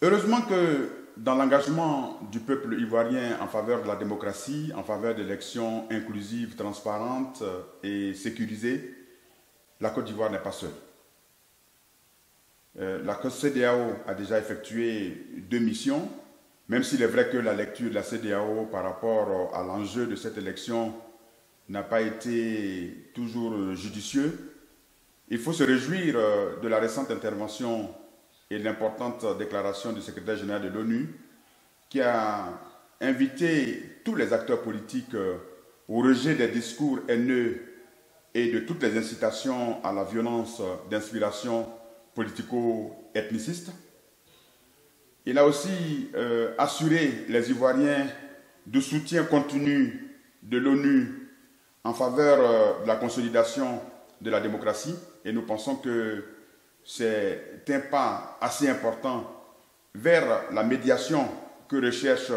Heureusement que dans l'engagement du peuple ivoirien en faveur de la démocratie, en faveur d'élections inclusives, transparentes et sécurisées, la Côte d'Ivoire n'est pas seule. La CEDEAO a déjà effectué 2 missions, même s'il est vrai que la lecture de la CEDEAO par rapport à l'enjeu de cette élection n'a pas été toujours judicieux. Il faut se réjouir de la récente intervention et de l'importante déclaration du secrétaire général de l'ONU qui a invité tous les acteurs politiques au rejet des discours haineux et de toutes les incitations à la violence d'inspiration politico-ethniciste. Il a aussi assuré les Ivoiriens du soutien continu de l'ONU en faveur de la consolidation de la démocratie et nous pensons que c'est un pas assez important vers la médiation que recherche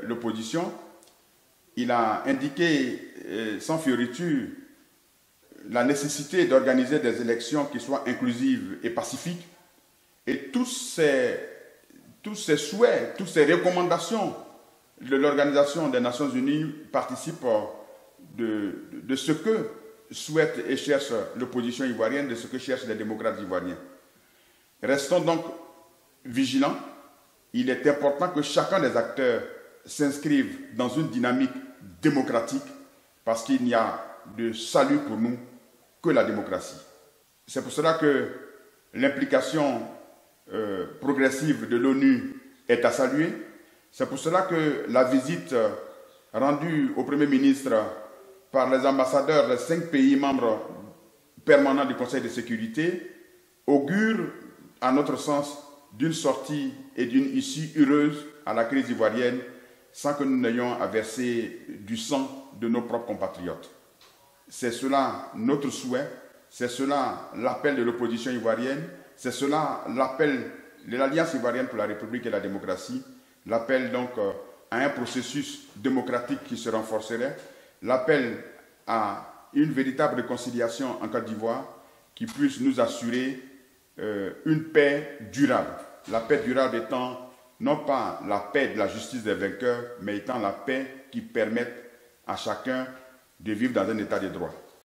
l'opposition. Il a indiqué sans fioriture la nécessité d'organiser des élections qui soient inclusives et pacifiques et tous ces souhaits, toutes ces recommandations de l'Organisation des Nations Unies participent de ce que souhaite et cherche l'opposition ivoirienne, de ce que cherchent les démocrates ivoiriens. Restons donc vigilants. Il est important que chacun des acteurs s'inscrive dans une dynamique démocratique parce qu'il n'y a de salut pour nous que la démocratie. C'est pour cela que l'implication progressive de l'ONU est à saluer. C'est pour cela que la visite rendue au Premier ministre par les ambassadeurs des 5 pays membres permanents du Conseil de sécurité augure, à notre sens, d'une sortie et d'une issue heureuse à la crise ivoirienne sans que nous n'ayons à verser du sang de nos propres compatriotes. C'est cela notre souhait, c'est cela l'appel de l'opposition ivoirienne, c'est cela l'appel de l'Alliance ivoirienne pour la République et la démocratie, l'appel donc à un processus démocratique qui se renforcerait, l'appel à une véritable réconciliation en Côte d'Ivoire qui puisse nous assurer une paix durable. La paix durable étant non pas la paix de la justice des vainqueurs, mais étant la paix qui permette à chacun de vivre dans un état de droit.